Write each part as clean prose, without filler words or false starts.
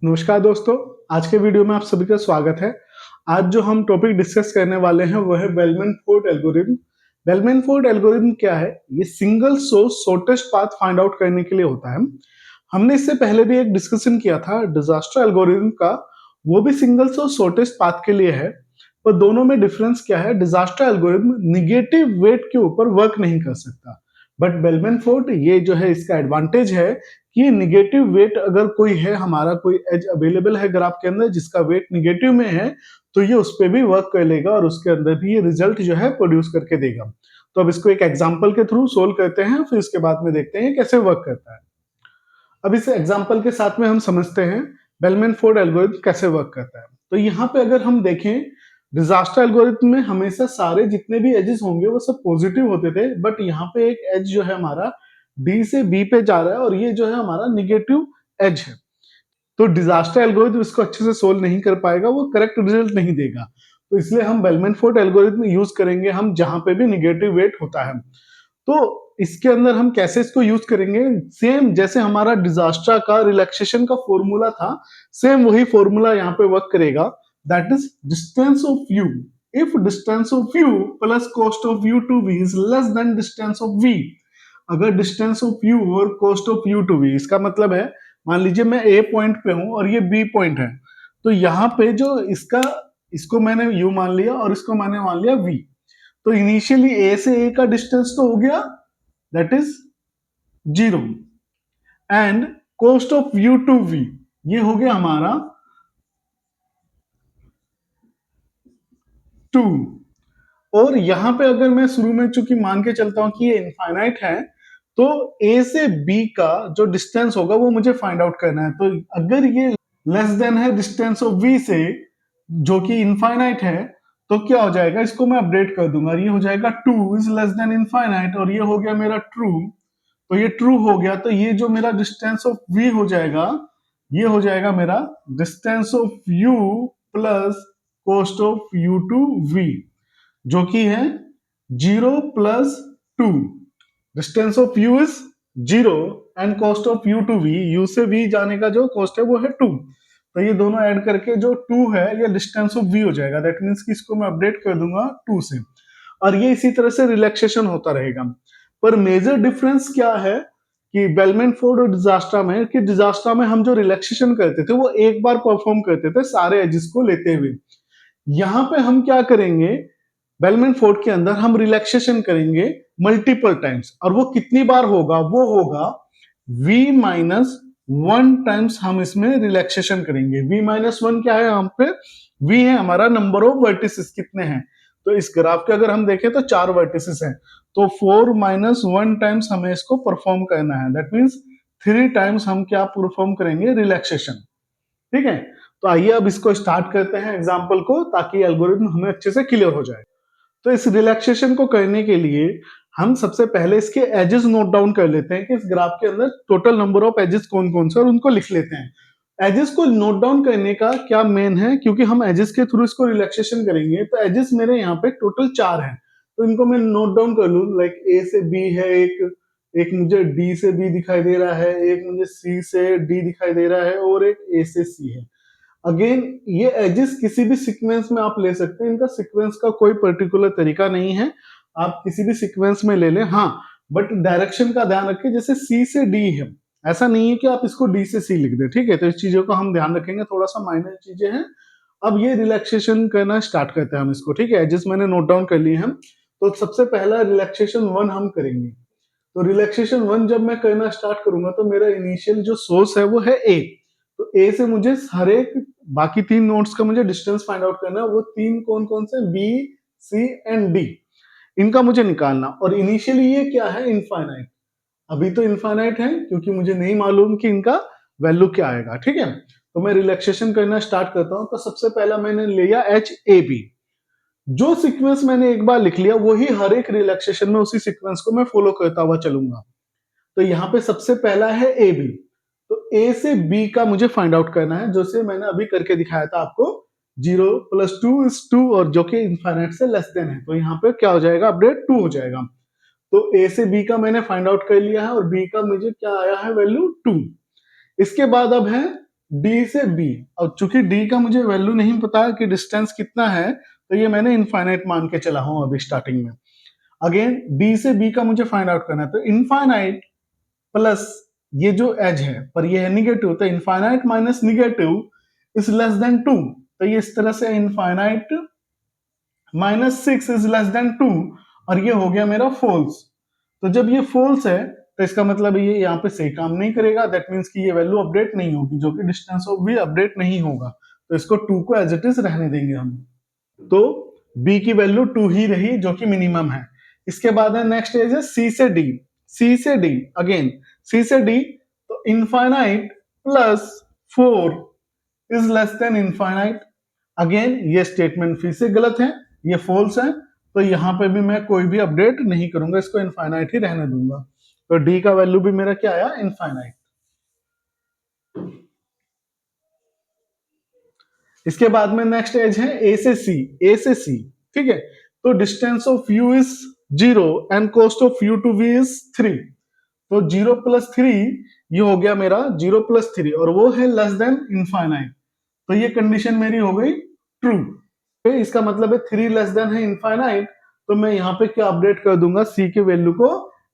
नमस्कार दोस्तों, आज के वीडियो में आप सभी का स्वागत है। आज जो हम टॉपिक डिस्कस करने वाले हैं वो है bellman Ford algorithm. Bellman Ford algorithm क्या है? ये single source shortest path find out करने के लिए होता है। हमने इससे पहले भी एक डिस्कशन किया था डिजास्टर एल्गोरिथम का, वो भी सिंगल सोर्स शॉर्टेस्ट पाथ के लिए है। पर दोनों में डिफरेंस क्या है? डिजास्टर एल्गोरिथम निगेटिव वेट के ऊपर वर्क नहीं कर सकता, बट बेलमैन फोर्ड ये जो है इसका एडवांटेज है कि निगेटिव वेट अगर कोई है, हमारा कोई एज अवेलेबल है ग्राफ के अंदर जिसका वेट निगेटिव में है, तो ये उस पर भी वर्क कर लेगा और उसके अंदर भी ये रिजल्ट जो है प्रोड्यूस करके देगा। तो अब इसको एक एग्जांपल के थ्रू सोल्व करते हैं, फिर इसके बाद में देखते हैं कैसे वर्क करता है। अब इस एग्जांपल के साथ में हम समझते हैं बेलमैन फोर्ड एल्गोरिथम कैसे वर्क करता है। तो यहाँ पे अगर हम देखें, डिजास्टर एल्गोरिथम में हमेशा सारे जितने भी एजेस होंगे वो सब पॉजिटिव होते थे, बट यहाँ पे एक एज जो है हमारा डी से बी पे जा रहा है और ये जो है हमारा निगेटिव एज है। तो डिजास्टर एल्गोरिथम इसको अच्छे से सोल्व नहीं कर पाएगा, वो करेक्ट रिजल्ट नहीं देगा। तो इसलिए हम बेलमैन फोर्ड एल्गोरिथम यूज करेंगे हम जहां पे भी निगेटिव वेट होता है। तो इसके अंदर हम कैसे इसको यूज करेंगे? सेम जैसे हमारा डिजास्टर का रिलैक्सेशन का फॉर्मूला था, सेम वही फॉर्मूला यहाँ पे वर्क करेगा। That is distance of u. If distance of u plus cost of u to v is less than distance of v. अगर डिस्टेंस ऑफ यू और cost of u to v, इसका मतलब है मान लीजिए मैं ए पॉइंट पे हूं और ये बी पॉइंट है, तो यहाँ पे जो इसको मैंने यू मान लिया और इसको मैंने मान लिया वी। तो इनिशियली ए से ए का डिस्टेंस तो हो गया, that is 0, and cost of u to v ये हो गया हमारा 2। और यहां पे अगर मैं शुरू में चूंकि मान के चलता हूं कि ये इनफाइनाइट है, तो ए से बी का जो डिस्टेंस होगा वो मुझे फाइंड आउट करना है। तो अगर ये लेस देन है डिस्टेंस ऑफ वी से, जो कि इनफाइनाइट है, तो क्या हो जाएगा? इसको मैं अपडेट कर दूंगा, ये हो जाएगा 2 इज लेस देन इनफाइनाइट और ये हो गया मेरा ट्रू। तो ये ट्रू हो गया, तो ये जो मेरा डिस्टेंस ऑफ वी हो जाएगा, ये हो जाएगा मेरा distance of u plus cost of u to v, जो कि है 0 plus 2। Distance of u is 0 and cost of u to v, u से वी जाने का जो कॉस्ट है वो है 2। तो ये दोनों ऐड करके जो 2 है ये डिस्टेंस ऑफ वी हो जाएगा। दैट मीन्स कि इसको मैं अपडेट कर दूंगा 2 से, और ये इसी तरह से रिलैक्सेशन होता रहेगा। पर मेजर डिफरेंस क्या है कि बेलमैन फोर्ड और डिजास्टर में, कि डिजास्टर में हम जो रिलैक्सेशन करते थे वो एक बार परफॉर्म करते थे सारे एजेस को लेते हुए। यहां पे हम क्या करेंगे, बेलमैन फोर्ड के अंदर हम रिलैक्सेशन करेंगे मल्टीपल टाइम्स, और वो कितनी बार होगा? वो होगा v माइनस 1 टाइम्स हम इसमें रिलैक्सेशन करेंगे। v माइनस 1 क्या है यहाँ पे? v है हमारा नंबर ऑफ वर्टिसेस, कितने हैं। तो इस ग्राफ के अगर हम देखें तो 4 वर्टिसेस हैं, तो 4 माइनस 1 टाइम्स हमें इसको परफॉर्म करना है। दैट मीन्स 3 टाइम्स हम क्या परफॉर्म करेंगे? रिलैक्सेशन। ठीक है, तो आइए अब इसको स्टार्ट करते हैं एग्जाम्पल को, ताकि एल्गोरिथम हमें अच्छे से क्लियर हो जाए। तो इस रिलैक्सेशन को करने के लिए हम सबसे पहले इसके एजेस नोट डाउन कर लेते हैं कि इस ग्राफ के अंदर टोटल नंबर ऑफ एजेस कौन कौन से, और उनको लिख लेते हैं। एजेस को नोट डाउन करने का क्या मेन है, क्योंकि हम एजेस के थ्रू इसको रिलैक्सेशन करेंगे, तो एजेस मेरे यहाँ पे टोटल 4 हैं, तो इनको मैं नोट डाउन कर लू। लाइक ए से बी है एक मुझे डी से बी दिखाई दे रहा है, एक मुझे सी से डी दिखाई दे रहा है, और एक ए से सी है। अगेन ये एजेस किसी भी सीक्वेंस में आप ले सकते हैं, इनका सीक्वेंस का कोई पर्टिकुलर तरीका नहीं है, आप किसी भी सीक्वेंस में ले लें। हाँ, बट डायरेक्शन का ध्यान रखें, जैसे सी से डी है, ऐसा नहीं है कि आप इसको डी से सी लिख दें। ठीक है, तो इस चीजों को हम ध्यान रखेंगे, थोड़ा सा माइनर चीजें हैं। अब ये रिलैक्सेशन करना स्टार्ट करते हैं हम इसको। ठीक है, एजेस मैंने नोट डाउन कर लिए हम, तो सबसे पहला रिलैक्सेशन 1 हम करेंगे। तो रिलैक्सेशन 1 जब मैं करना स्टार्ट करूंगा, तो मेरा इनिशियल जो सोर्स है वो है ए। तो ए से मुझे हर एक बाकी 3 नोड्स का मुझे डिस्टेंस फाइंड आउट करना है। वो 3 कौन कौन से? बी, सी एंड डी, इनका मुझे निकालना। और इनिशियली ये क्या है? इनफाइनाइट। अभी तो इनफाइनाइट है क्योंकि मुझे नहीं मालूम कि इनका वैल्यू क्या आएगा। ठीक है, तो मैं रिलैक्सेशन करना स्टार्ट करता हूं। तो सबसे पहला मैंने लिया एच ए बी। जो सीक्वेंस मैंने एक बार लिख लिया, वही हर एक रिलैक्सेशन में उसी सीक्वेंस को मैं फॉलो करता हुआ चलूंगा। तो यहाँ पे सबसे पहला है ए बी। तो ए से बी का मुझे फाइंड आउट करना है, जैसे मैंने अभी करके दिखाया था आपको। 0 प्लस 2 इज 2, और जो कि इनफाइनाइट से लेस देन है, तो यहाँ पे क्या हो जाएगा? अपडेट 2 हो जाएगा। तो ए से बी का मैंने फाइंड आउट कर लिया है, और बी का मुझे क्या आया है? वैल्यू 2। इसके बाद अब है डी से बी, और चूंकि डी का मुझे वैल्यू नहीं पता कि डिस्टेंस कितना है, तो ये मैंने इनफाइनाइट मान के चला हूं अभी स्टार्टिंग में। अगेन डी से बी का मुझे फाइंड आउट करना है, तो इनफाइनाइट प्लस ये जो एज है पर ये है निगेटिव, तो infinite minus negative is less then 2, तो ये इस तरह से infinite minus 6 is less then 2, और ये हो गया मेरा फोल्स। तो जब ये फोल्स है तो इसका मतलब ये यहाँ पे सही काम नहीं करेगा, दैट मीन्स कि ये वैल्यू अपडेट नहीं होगी, जो कि डिस्टेंस ऑफ बी अपडेट नहीं होगा, तो इसको 2 को एज इट इज रहने देंगे हम। तो बी की वैल्यू 2 ही रही जो कि मिनिमम है। इसके बाद है नेक्स्ट एज है सी से डी। सी से डी, अगेन सी से डी, तो infinite plus 4 is less than infinite. Again ये स्टेटमेंट फिर से गलत है, ये फॉल्स है, तो यहां पे भी मैं कोई भी अपडेट नहीं करूंगा, इसको इनफाइनाइट ही रहने दूंगा। तो डी का वैल्यू भी मेरा क्या आया, इनफाइनाइट। इसके बाद में नेक्स्ट एज है ए से सी। ए से सी, ठीक है, तो distance of u is 0 and cost of u to v is 3, तो 0 प्लस 3 ये हो गया मेरा 0 प्लस 3, और वो है लेस देन इनफाइनाइट, तो ये कंडीशन मेरी हो गई ट्रू। इसका मतलब है 3 लेस देन है इनफाइनाइट, तो मैं यहाँ पे क्या अपडेट कर दूंगा, सी के वैल्यू को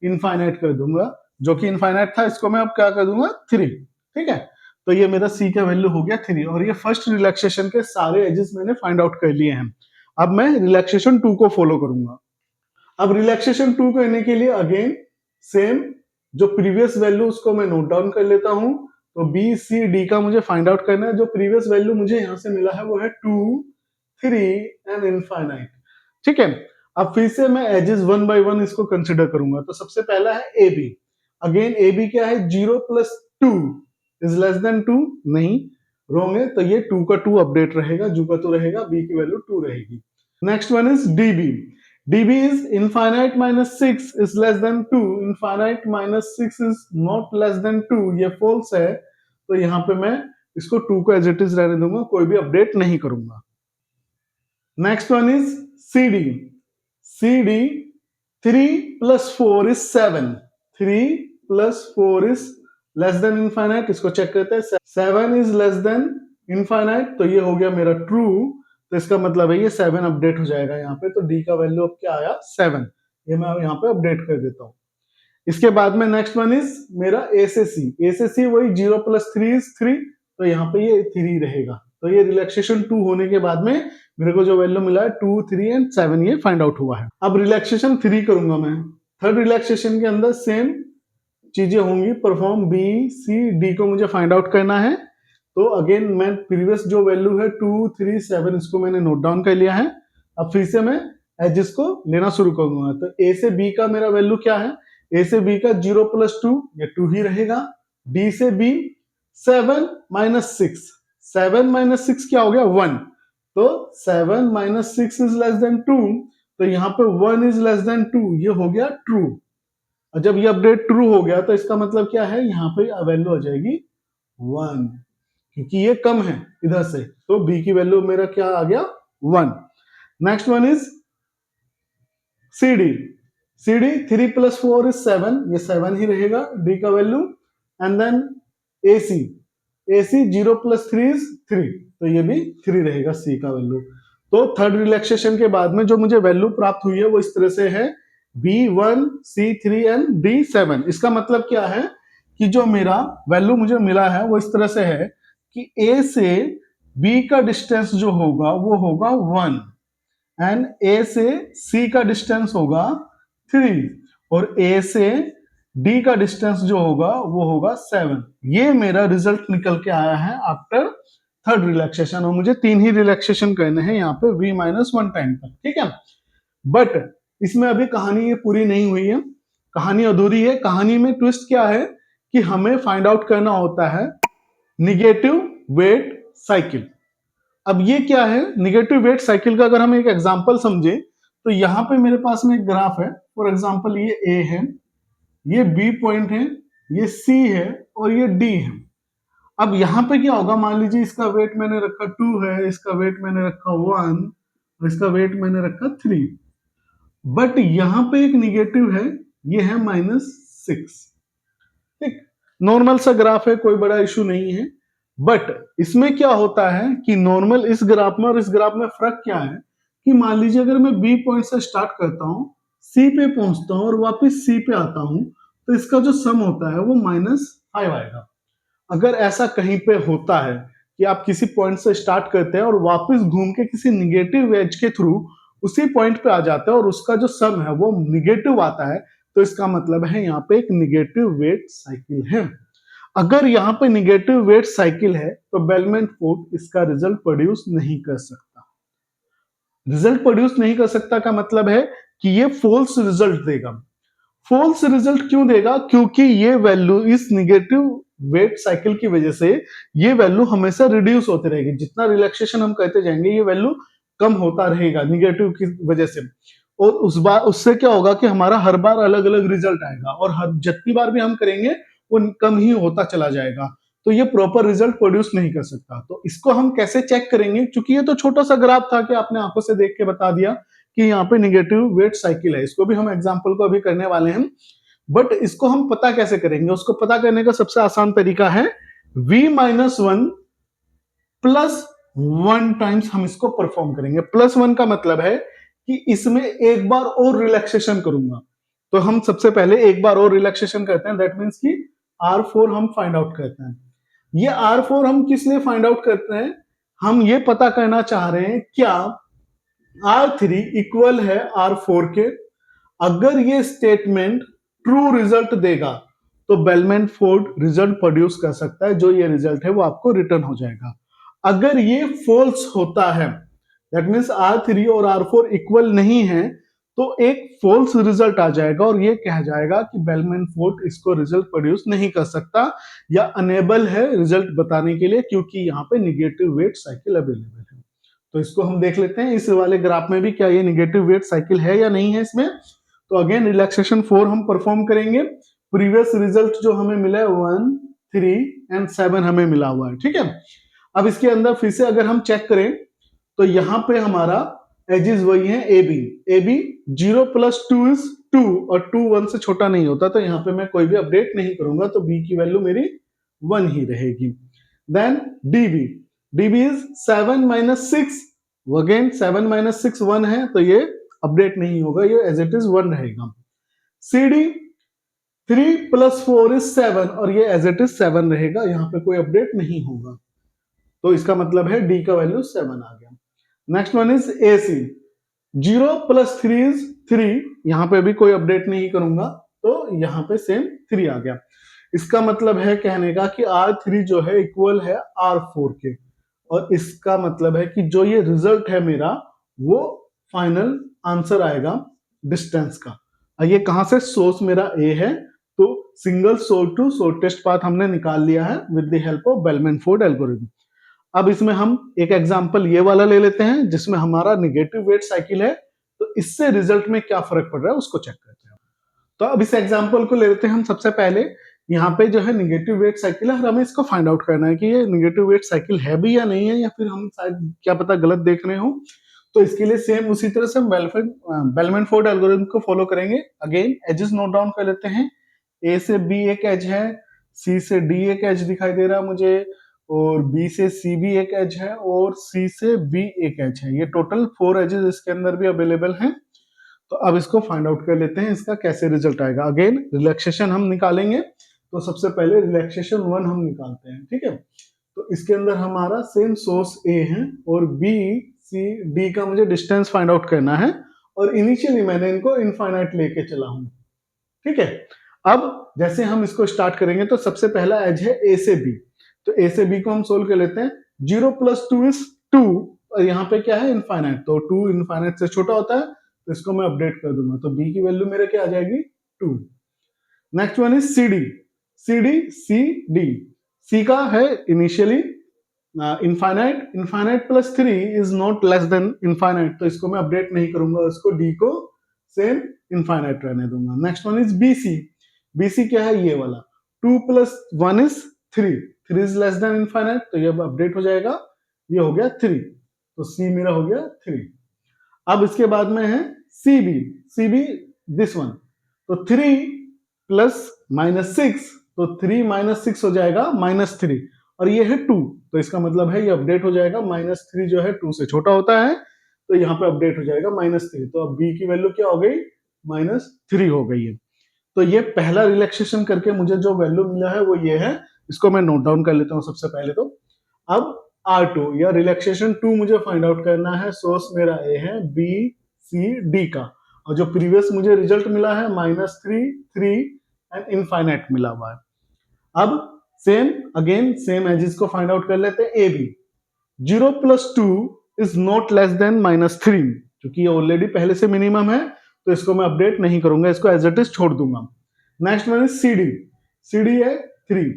इनफाइनाइट कर दूंगा, जो कि इनफाइनाइट था इसको मैं अब क्या कर दूंगा 3, ठीक है। तो ये मेरा सी का वैल्यू हो गया 3, और ये फर्स्ट रिलैक्सेशन के सारे एजेस मैंने फाइंड आउट कर लिए हैं। अब मैं रिलैक्सेशन 2 को फॉलो करूंगा। अब रिलैक्सेशन 2 करने के लिए अगेन सेम, जो प्रीवियस वैल्यू उसको मैं नोट डाउन कर लेता हूं, तो बी सी डी का मुझे फाइंड आउट करना है। जो प्रीवियस वैल्यू मुझे यहां से मिला है वो है 2, 3 एंड इनफाइनाइट, ठीक है। अब फिर से मैं एजेस वन बाय वन इसको कंसिडर करूंगा। तो सबसे पहला है A B. Again A B क्या है, 0 प्लस 2 इज लेस देन 2, नहीं, रॉन्ग है, तो ये 2 का 2 अपडेट रहेगा, जू का 2 रहेगा, बी की वैल्यू 2 रहेगी। Next one is dB. db is infinite minus 6 is less than 2, infinite minus 6 is not less than 2, ये false है, तो यहाँ पे मैं इसको 2 को एज इट इज रहने दूंगा, कोई भी अपडेट नहीं करूंगा। Next one is cd। cd 3 plus 4 is 7, 3 plus 4 is less than infinite, इसको चेक करते हैं, 7 is less than infinite, तो ये हो गया मेरा ट्रू, तो इसका मतलब है ये 7 अपडेट हो जाएगा यहाँ पे, तो डी का वैल्यू अब क्या आया 7, ये मैं यहाँ पे अपडेट कर देता हूँ। इसके बाद में नेक्स्ट वन इज मेरा ए से सी। ए से सी वही 0 प्लस 3 इज 3, तो यहाँ पे ये 3 रहेगा, तो ये रिलैक्सेशन 2 होने के बाद में मेरे को जो वैल्यू मिला है 2, 3 एंड 7 ये फाइंड आउट हुआ है। अब रिलैक्सेशन 3 करूंगा मैं। थर्ड रिलैक्सेशन के अंदर सेम चीजें होंगी परफॉर्म, बी सी डी को मुझे फाइंड आउट करना है। तो अगेन मैं प्रीवियस जो वैल्यू है 2, 3, 7 इसको मैंने नोट डाउन कर लिया है। अब फिर से मैं एजेस को लेना शुरू करूंगा। तो ए से बी का मेरा वैल्यू क्या है, ए से बी का 0 प्लस 2 ये 2 ही रहेगा। डी से बी 7 माइनस 6, 7 माइनस 6 क्या हो गया 1, तो 7 माइनस 6 इज लेस देन 2, तो यहाँ पे 1 इज लेस देन 2, ये हो गया ट्रू। और जब ये अपडेट ट्रू हो गया तो इसका मतलब क्या है, यहाँ पे वैल्यू आ जाएगी 1, क्योंकि ये कम है इधर से, तो बी की वैल्यू मेरा क्या आ गया 1। Next one is C D. C D 3 plus 4 is 7, ये 7 ही रहेगा डी का value. And then A C, A C 0 plus 3 is 3, तो ये भी 3 रहेगा सी का वैल्यू। तो थर्ड रिलैक्सेशन के बाद में जो मुझे वैल्यू प्राप्त हुई है वो इस तरह से है, B1, C3 एंड D7। इसका मतलब क्या है कि जो मेरा वैल्यू मुझे मिला है वो इस तरह से है कि A से B का डिस्टेंस जो होगा वो होगा 1, एंड A से C का डिस्टेंस होगा 3, और A से D का डिस्टेंस जो होगा वो होगा 7। ये मेरा रिजल्ट निकल के आया है आफ्टर थर्ड रिलैक्सेशन, और मुझे 3 ही रिलैक्सेशन करने हैं यहाँ पे V-1 टाइम तक, ठीक है। बट इसमें अभी कहानी ये पूरी नहीं हुई है, कहानी अधूरी है। कहानी में ट्विस्ट क्या है कि हमें फाइंड आउट करना होता है निगेटिव वेट साइकिल। अब ये क्या है निगेटिव वेट साइकिल का, अगर हम एक एग्जांपल समझे तो यहाँ पे मेरे पास में एक ग्राफ है, फॉर एग्जांपल ये ए है, ये बी पॉइंट है, ये सी है और ये डी है। अब यहाँ पे क्या होगा, मान लीजिए इसका वेट मैंने रखा 2 है, इसका वेट मैंने रखा 1 और इसका वेट मैंने रखा 3, बट यहां पे एक निगेटिव है, ये है -6, ठीक। नॉर्मल सा ग्राफ है, कोई बड़ा इशू नहीं है। बट इसमें क्या होता है कि नॉर्मल इस ग्राफ में और इस ग्राफ में फर्क क्या है कि मान लीजिए अगर मैं बी पॉइंट से स्टार्ट करता हूं, सी पे पहुंचता हूं और वापस सी पे आता हूं, तो इसका जो सम होता है वो -5 आएगा। अगर ऐसा कहीं पे होता है कि आप किसी पॉइंट से स्टार्ट करते हैं और वापस घूम के किसी निगेटिव एज के थ्रू उसी पॉइंट पे आ जाते हैं और उसका जो सम है वो निगेटिव आता है, तो इसका मतलब है यहाँ पे एक निगेटिव वेट साइकिल है। अगर यहाँ पे निगेटिव वेट साइकिल है तो बेलमैन फोर्ड इसका रिजल्ट प्रोड्यूस नहीं कर सकता। रिजल्ट प्रोड्यूस नहीं कर सकता का मतलब है कि ये फॉल्स रिजल्ट देगा। फॉल्स रिजल्ट क्यों देगा? क्योंकि ये वैल्यू इस निगेटिव वेट साइकिल की वजह से ये वैल्यू हमेशा रिड्यूस होती रहेगी। जितना रिलैक्सेशन हम करते जाएंगे ये वैल्यू कम होता रहेगा निगेटिव की वजह से। और उस बार उससे क्या होगा कि हमारा हर बार अलग अलग रिजल्ट आएगा और हर जितनी बार भी हम करेंगे वो कम ही होता चला जाएगा। तो ये प्रॉपर रिजल्ट प्रोड्यूस नहीं कर सकता। तो इसको हम कैसे चेक करेंगे? क्योंकि ये तो छोटा सा ग्राफ था कि आपने आंखों से देख के बता दिया कि यहाँ पे निगेटिव वेट साइकिल है। इसको भी हम एग्जाम्पल को अभी करने वाले हैं, बट इसको हम पता कैसे करेंगे? उसको पता करने का सबसे आसान तरीका है v-1 प्लस 1 टाइम्स हम इसको परफॉर्म करेंगे। +1 का मतलब है कि इसमें एक बार और रिलैक्सेशन करूंगा। तो हम सबसे पहले एक बार और रिलैक्सेशन करते हैं, दैट मीन्स कि R4 हम फाइंड आउट करते हैं। ये R4 हम किस लिए फाइंड आउट करते हैं? हम ये पता करना चाह रहे हैं क्या R3 इक्वल है R4 के। अगर ये स्टेटमेंट ट्रू रिजल्ट देगा तो बेलमैन फोर्ड रिजल्ट प्रोड्यूस कर सकता है, जो ये रिजल्ट है वो आपको रिटर्न हो जाएगा। अगर ये फॉल्स होता है, दैट मीन्स R3 और R4 इक्वल नहीं है, तो एक फॉल्स रिजल्ट आ जाएगा और ये कहा जाएगा कि बेलमैन फोर्ड इसको रिजल्ट प्रोड्यूस नहीं कर सकता या अनेबल है रिजल्ट बताने के लिए, क्योंकि यहाँ पे निगेटिव वेट साइकिल अवेलेबल है। तो इसको हम देख लेते हैं इस वाले ग्राफ में भी क्या ये निगेटिव वेट साइकिल है या नहीं है इसमें। तो अगेन रिलैक्सेशन 4 हम परफॉर्म करेंगे। प्रीवियस रिजल्ट जो हमें मिला है 1, 3 एंड 7 हमें मिला हुआ है, ठीक है। अब इसके अंदर फिर से अगर हम चेक करें तो यहाँ पे हमारा एजेस वही है ए बी 0 + 2 इज 2 और 2 1 से छोटा नहीं होता, तो यहाँ पे मैं कोई भी अपडेट नहीं करूंगा, तो बी की वैल्यू मेरी 1 ही रहेगी। देन डीबी इज 7 - 6, अगेन 7 - 6 1 है, तो ये अपडेट नहीं होगा, ये एज इट इज 1 रहेगा। CD 3 + 4 इज 7 और ये एज इट इज 7 रहेगा, यहाँ पे कोई अपडेट नहीं होगा। तो इसका मतलब है डी का वैल्यू 7 आ गया। Next one is AC 0 + 3 is 3, यहाँ पे भी कोई अपडेट नहीं करूंगा, तो यहाँ पे सेम 3 आ गया। इसका मतलब है कहने का कि R3 जो है इक्वल है R4 के, और इसका मतलब है कि जो ये रिजल्ट है मेरा वो फाइनल आंसर आएगा डिस्टेंस का। ये कहां से? सोर्स मेरा ए है, तो single source to shortest path हमने निकाल लिया है with the help of Bellman Ford algorithm. अब इसमें हम एक एग्जांपल ये वाला ले लेते हैं जिसमें हमारा निगेटिव वेट साइकिल है, तो इससे रिजल्ट में क्या फर्क पड़ रहा है उसको चेक करते हैं। तो अब इस एग्जांपल को ले लेते हैं हम। सबसे पहले यहाँ पे जो है निगेटिव वेट साइकिल है और हमें इसको फाइंड आउट करना है कि ये निगेटिव वेट साइकिल है भी या नहीं है, या फिर हम शायद क्या पता गलत देख रहे हो। तो इसके लिए सेम उसी तरह से हम बेलमैन फोर्ड एल्गोरिथम को फॉलो करेंगे। अगेन एजेस नोट डाउन कर लेते हैं। ए से बी एक एज है, सी से डी एक एज दिखाई दे रहा है मुझे, और बी से सी भी एक एज है, और सी से बी एक एज है। ये टोटल 4 एजेस इसके अंदर भी अवेलेबल हैं। तो अब इसको फाइंड आउट कर लेते हैं, इसका कैसे रिजल्ट आएगा। अगेन रिलैक्सेशन हम निकालेंगे, तो सबसे पहले रिलैक्सेशन 1 हम निकालते हैं, ठीक है। तो इसके अंदर हमारा सेम सोर्स ए है और बी सी डी का मुझे डिस्टेंस फाइंड आउट करना है, और इनिशियली मैंने इनको इनफाइनाइट लेके चला हूं, ठीक है। अब जैसे हम इसको स्टार्ट करेंगे तो सबसे पहला एज है ए से बी, तो ए से बी को हम सोल्व कर लेते हैं। 0 + 2 इज 2 और यहाँ पे क्या है? इनफाइनाइट, तो 2 इनफाइनाइट से छोटा होता है, तो इसको मैं अपडेट कर दूंगा, तो बी की वैल्यू मेरे क्या आ जाएगी? 2। Next one is C D. C का है initially infinite, infinite + 3 is not less than infinite, तो इसको मैं अपडेट नहीं करूंगा, इसको डी को सेम इनफाइनाइट रहने दूंगा। नेक्स्ट वन इज बीसी क्या है? ये वाला 2 + 1 is 3, 3 is less than infinite, तो ये अपडेट हो जाएगा, ये हो गया 3, तो सी मेरा हो गया 3। अब इसके बाद में है सीबी दिस वन, तो 3 + -6, तो 3 - 6 हो जाएगा -3, और ये है 2, तो इसका मतलब है ये अपडेट हो जाएगा, -3 जो है 2 से छोटा होता है, तो यहाँ पे अपडेट हो जाएगा -3। तो अब b की वैल्यू क्या हो गई, -3 हो गई है। तो ये पहला रिलैक्सेशन करके मुझे जो वैल्यू मिला है वो ये है, इसको मैं नोट डाउन कर लेता हूँ सबसे पहले तो। अब R2 या रिलैक्सेशन 2 मुझे फाइंड आउट करना है। सोर्स मेरा ए है B C D का, और जो प्रीवियस मुझे रिजल्ट मिला है -3 3 एंड इनफाइनाइट मिला हुआ है। अब सेम अगेन सेम एज इसको फाइंड आउट कर लेते हैं। A B 0 + 2 is not less than -3, क्योंकि ये ऑलरेडी पहले से मिनिमम है, तो इसको मैं अपडेट नहीं करूंगा, इसको एज इट इज छोड़ दूंगा। Next one is C D, C D है 3,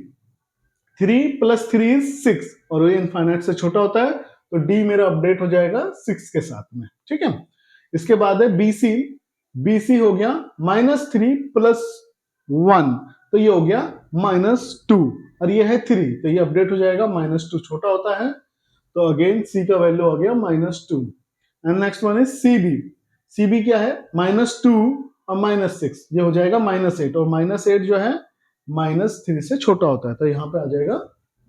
3 + 3 इज 6, और ये इनफाइनाइट से छोटा होता है, तो डी मेरा अपडेट हो जाएगा 6 के साथ में, ठीक है। इसके बाद है बीसी, बीसी हो गया -3 + 1, तो ये हो गया -2, और ये है 3, तो ये अपडेट हो जाएगा, -2 छोटा होता है, तो अगेन सी का वैल्यू आ गया -2। And next one is CB, CB क्या है -2 और -6, ये हो जाएगा -8, और -8 जो है -3 से छोटा होता है, तो यहाँ पे आ जाएगा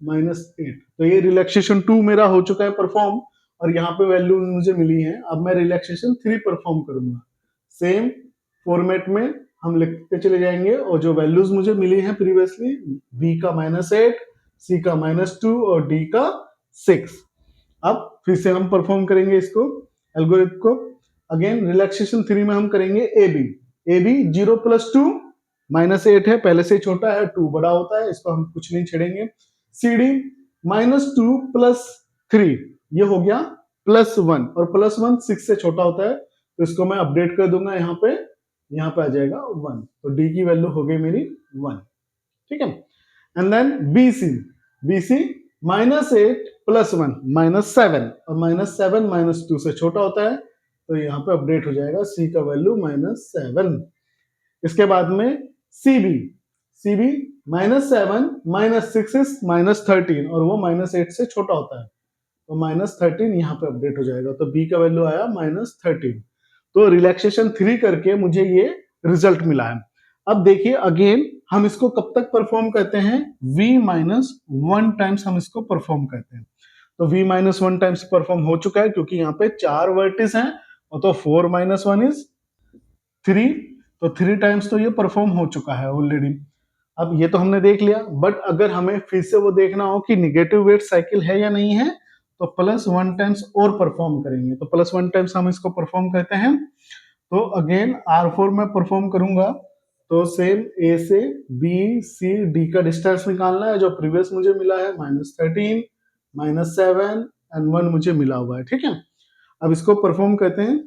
-8। तो ये रिलैक्सेशन 2 मेरा हो चुका है परफॉर्म, और यहाँ पे वैल्यू मुझे मिली है। अब मैं रिलैक्सेशन 3 परफॉर्म करूंगा, सेम फॉर्मेट में हम लिखते चले जाएंगे, और जो वैल्यूज मुझे मिली है प्रीवियसली, बी का -8, सी का -2 और डी का 6। अब फिर से हम परफॉर्म करेंगे इसको, एल्गोरिथम को। अगेन रिलैक्सेशन 3 में हम करेंगे ए बी, ए बी 0 + 2 -8 है, पहले से छोटा है, 2 बड़ा होता है, इसको हम कुछ नहीं छेड़ेंगे। सी डी -2 + 3, ये हो गया +1, और +1 6 से छोटा होता है, तो इसको मैं अपडेट कर दूंगा यहाँ पे आ जाएगा 1, तो डी की वैल्यू हो गई मेरी 1, ठीक है। And then B C, B C -8 + 1 -7, और -7 -2 से छोटा होता है, तो यहाँ पे अपडेट हो जाएगा सी का वैल्यू -7। इसके बाद में सीबी, सीबी -7 -6 इज -13, और वो -8 से छोटा होता है, तो -13 यहाँ पे अपडेट हो जाएगा, तो बी का वैल्यू आया -13। तो रिलैक्सेशन 3 करके मुझे ये रिजल्ट मिला है। अब देखिए अगेन हम इसको कब तक परफॉर्म करते हैं, v-1 टाइम्स हम इसको परफॉर्म करते हैं। तो v-1 टाइम्स परफॉर्म हो चुका है, क्योंकि यहाँ पे 4 वर्टिस हैं, और तो 4 - 1 इज 3, तो 3 टाइम्स तो ये परफॉर्म हो चुका है ऑलरेडी। अब ये तो हमने देख लिया, बट अगर हमें फिर से वो देखना हो कि निगेटिव वेट साइकिल है या नहीं है, तो +1 टाइम्स और परफॉर्म करेंगे। तो +1 टाइम्स हम इसको परफॉर्म करते हैं, तो अगेन R4 में परफॉर्म करूंगा, तो सेम ए से बी सी डी का डिस्टेंस निकालना है, जो प्रीवियस मुझे मिला है -13 -7 एंड 1 मुझे मिला हुआ है, ठीक है। अब इसको परफॉर्म करते हैं,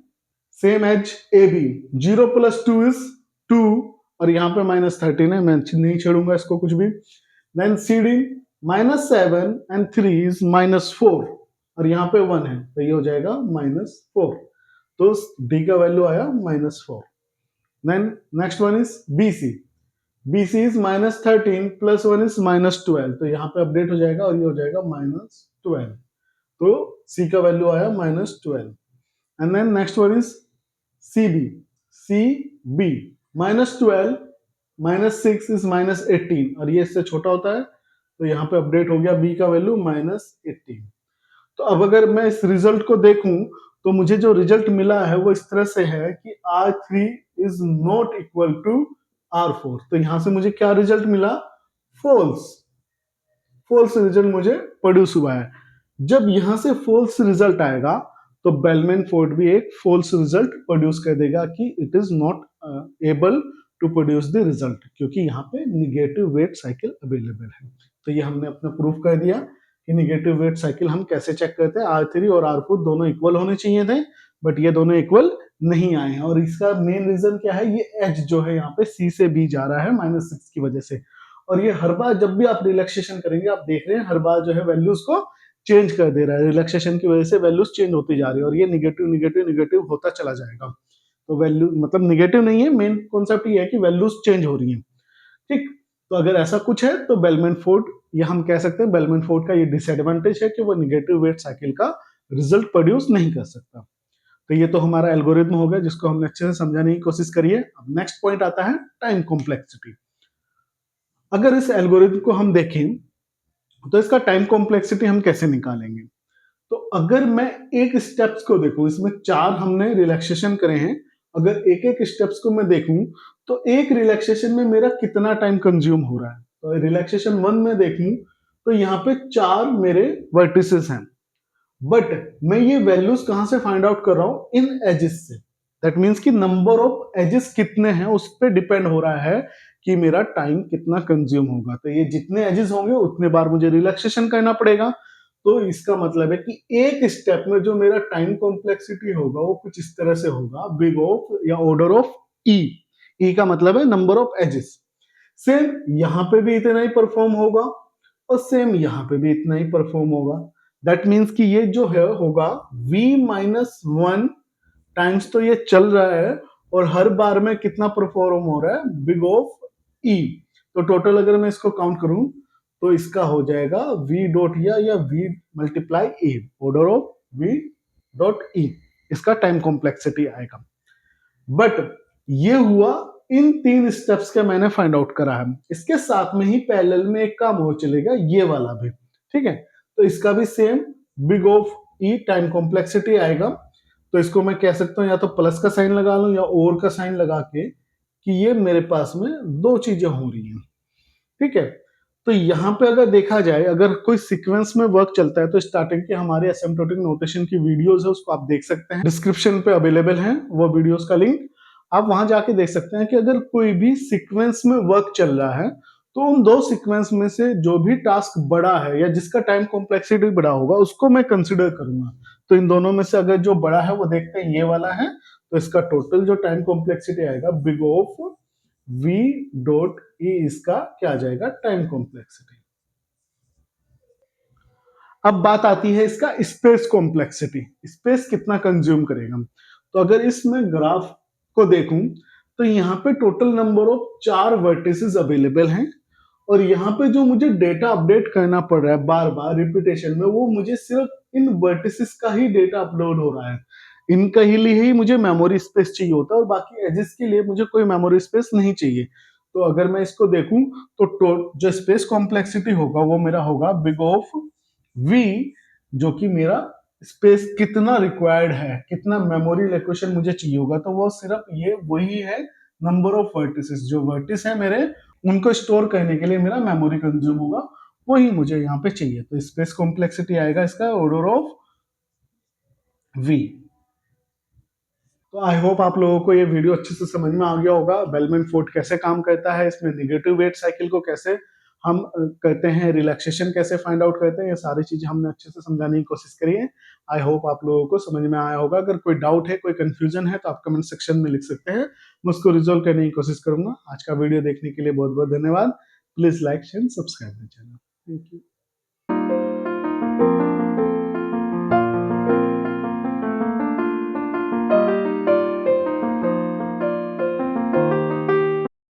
same edge A B 0 + 2 is 2, और यहाँ पे -13 है, मैं नहीं छेड़ूंगा इसको कुछ भी। Then C D -7 and 3 is -4, और यहाँ पे 1 है, तो ये हो जाएगा -4, तो डी का वैल्यू आया -4। Then next one is BC, BC is -13 + 1 is -12, तो यहाँ पे अपडेट हो जाएगा, और ये हो जाएगा -12, तो सी का वैल्यू आया -12। And then next one is CB, CB -12 -6 is -18, और ये इससे छोटा होता है, तो यहाँ पे अपडेट हो गया बी का वैल्यू -18। तो अब अगर मैं इस रिजल्ट को देखूं, तो मुझे जो रिजल्ट मिला है वो इस तरह से है कि R3 is not equal to R4, तो यहां से मुझे क्या रिजल्ट मिला, फॉल्स, फॉल्स रिजल्ट मुझे प्रोड्यूस हुआ है। जब यहां से फॉल्स रिजल्ट आएगा, तो बेलमैन फोर्ड भी एक फॉल्स रिजल्ट प्रोड्यूस कर देगा कि it is not able to produce the result, क्योंकि यहाँ पे निगेटिव वेट साइकिल अवेलेबल है। तो ये हमने अपना प्रूफ कर दिया कि निगेटिव वेट साइकिल हम कैसे चेक करते हैं। R3 और R4 दोनों इक्वल होने चाहिए थे, बट ये दोनों इक्वल नहीं आए हैं, और इसका मेन रीजन क्या है, ये एच जो है यहाँ पे C से B जा रहा है -6 की वजह से। और ये हर बार जब भी आप रिलैक्सेशन करेंगे, आप देख रहे हैं हर बार जो है वैल्यूज को चेंज कर दे रहा है, रिलैक्सेशन की वजह से वैल्यूज चेंज होती जा रही है, और ये निगेटिव निगेटिव निगेटिव होता चला जाएगा। तो वैल्यू मतलब निगेटिव नहीं है, मेन कॉन्सेप्ट ये है कि वैल्यूज चेंज हो रही हैं, ठीक। तो अगर ऐसा कुछ है, तो बेलमैन फोर्ड, ये हम कह सकते हैं बेलमैन फोर्ड का ये डिसएडवांटेज है कि वो निगेटिव वेट साइकिल का रिजल्ट प्रोड्यूस नहीं कर सकता। तो ये तो हमारा एल्गोरिथम हो गया, जिसको हमने अच्छे से समझाने की कोशिश करी है। अब नेक्स्ट पॉइंट आता है टाइम कॉम्प्लेक्सिटी। अगर इस एल्गोरिथम को हम देखें, तो इसका टाइम कॉम्प्लेक्सिटी हम कैसे निकालेंगे? तो अगर मैं एक स्टेप्स को देखूं, इसमें 4 हमने रिलैक्सेशन करे हैं, अगर एक एक स्टेप्स को मैं देखूं तो एक रिलैक्सेशन में मेरा कितना टाइम कंज्यूम हो रहा है। तो रिलैक्सेशन 1 में देखूं तो यहाँ पे 4 मेरे वर्टिसेस हैं, बट मैं ये वैल्यूज कहां से फाइंड आउट कर रहा हूं? इन एजेस से। दैट मीन्स कि नंबर ऑफ एजेस कितने हैं उस पर डिपेंड हो रहा है कि मेरा टाइम कितना कंज्यूम होगा। तो ये जितने एजेस होंगे उतने बार मुझे रिलैक्सेशन करना पड़ेगा। तो इसका मतलब है कि एक स्टेप में जो मेरा टाइम कॉम्प्लेक्सिटी होगा वो कुछ इस तरह से होगा, बिग ऑफ या ऑर्डर ऑफ ई। ई का मतलब है नंबर ऑफ एजेस। सेम यहां पे भी इतना ही परफॉर्म होगा और सेम यहां पे भी इतना ही परफॉर्म होगा। दैट मीन्स कि ये जो है होगा v-1 टाइम्स, तो ये चल रहा है और हर बार में कितना परफॉर्म हो रहा है? बिग ऑफ ई। तो टोटल अगर मैं इसको काउंट करूं तो इसका हो जाएगा v डॉट या v multiply e, order of v dot E. इसका टाइम कॉम्प्लेक्सिटी आएगा। बट ये हुआ इन 3 स्टेप्स के मैंने फाइंड आउट करा है। इसके साथ में ही पैरेलल में एक काम हो चलेगा, ये वाला भी। ठीक है, तो इसका भी same big of E time complexity आएगा। तो इसको मैं कह सकता हूं या तो प्लस का साइन लगा लूं या और का साइन लगा के कि ये मेरे पास में दो चीजें हो रही हैं। ठीक है, तो यहां पे अगर देखा जाए, अगर कोई सीक्वेंस में वर्क चलता है तो स्टार्टिंग के हमारे एसिम्प्टोटिक नोटेशन की वीडियोस है, उसको आप देख सकते हैं, डिस्क्रिप्शन पे अवेलेबल है वो वीडियोस का लिंक। आप वहां जाके देख सकते हैं कि अगर कोई भी सीक्वेंस में वर्क चल रहा है तो उन दो सीक्वेंस में से जो भी टास्क बड़ा है या जिसका टाइम कॉम्प्लेक्सिटी बड़ा होगा उसको मैं कंसिडर करूंगा। तो इन दोनों में से अगर जो बड़ा है वो देखते हैं ये वाला है, तो इसका टोटल जो टाइम कॉम्प्लेक्सिटी आएगा big of v dot E, इसका क्या आ जाएगा? Time complexity. अब बात आती है इसका स्पेस कॉम्प्लेक्सिटी, स्पेस कितना कंज्यूम करेगा। तो अगर इसमें ग्राफ को देखूं तो यहाँ पे total number of 4 vertices available हैं और यहाँ पे जो मुझे डेटा अपडेट करना पड़ रहा है बार बार रिपीटेशन में, वो मुझे सिर्फ इन वर्टिसेस का ही डेटा अपलोड हो रहा है। इनका ही लिए ही मुझे मेमोरी स्पेस चाहिए होता है और बाकी एजेस के लिए मुझे कोई मेमोरी स्पेस नहीं चाहिए। तो अगर मैं इसको देखूं तो जो स्पेस कॉम्प्लेक्सिटी होगा वो मेरा होगा बिग ऑफ v, जो कि मेरा स्पेस कितना रिक्वायर्ड है, कितना मेमोरी लोकेशन मुझे चाहिए होगा, तो वो सिर्फ ये वही है नंबर ऑफ वर्टिसेस। जो वर्टिस है मेरे उनको स्टोर करने के लिए मेरा मेमोरी कंज्यूम होगा, वही मुझे यहाँ पे चाहिए। तो स्पेस कॉम्प्लेक्सिटी आएगा इसका ऑर्डर ऑफ v। तो आई होप आप लोगों को ये वीडियो अच्छे से समझ में आ गया होगा, बेलमैन फोर्ड कैसे काम करता है, इसमें नेगेटिव वेट साइकिल को कैसे हम करते हैं, रिलैक्सेशन कैसे फाइंड आउट करते हैं, ये सारी चीजें हमने अच्छे से समझाने की कोशिश करी है। आई होप आप लोगों को समझ में आया होगा। अगर कोई डाउट है, कोई कंफ्यूजन है तो आप कमेंट सेक्शन में लिख सकते हैं, मैं उसको रिजोल्व करने की कोशिश करूंगा। आज का वीडियो देखने के लिए बहुत बहुत धन्यवाद। Please like share subscribe my channel. Thank you.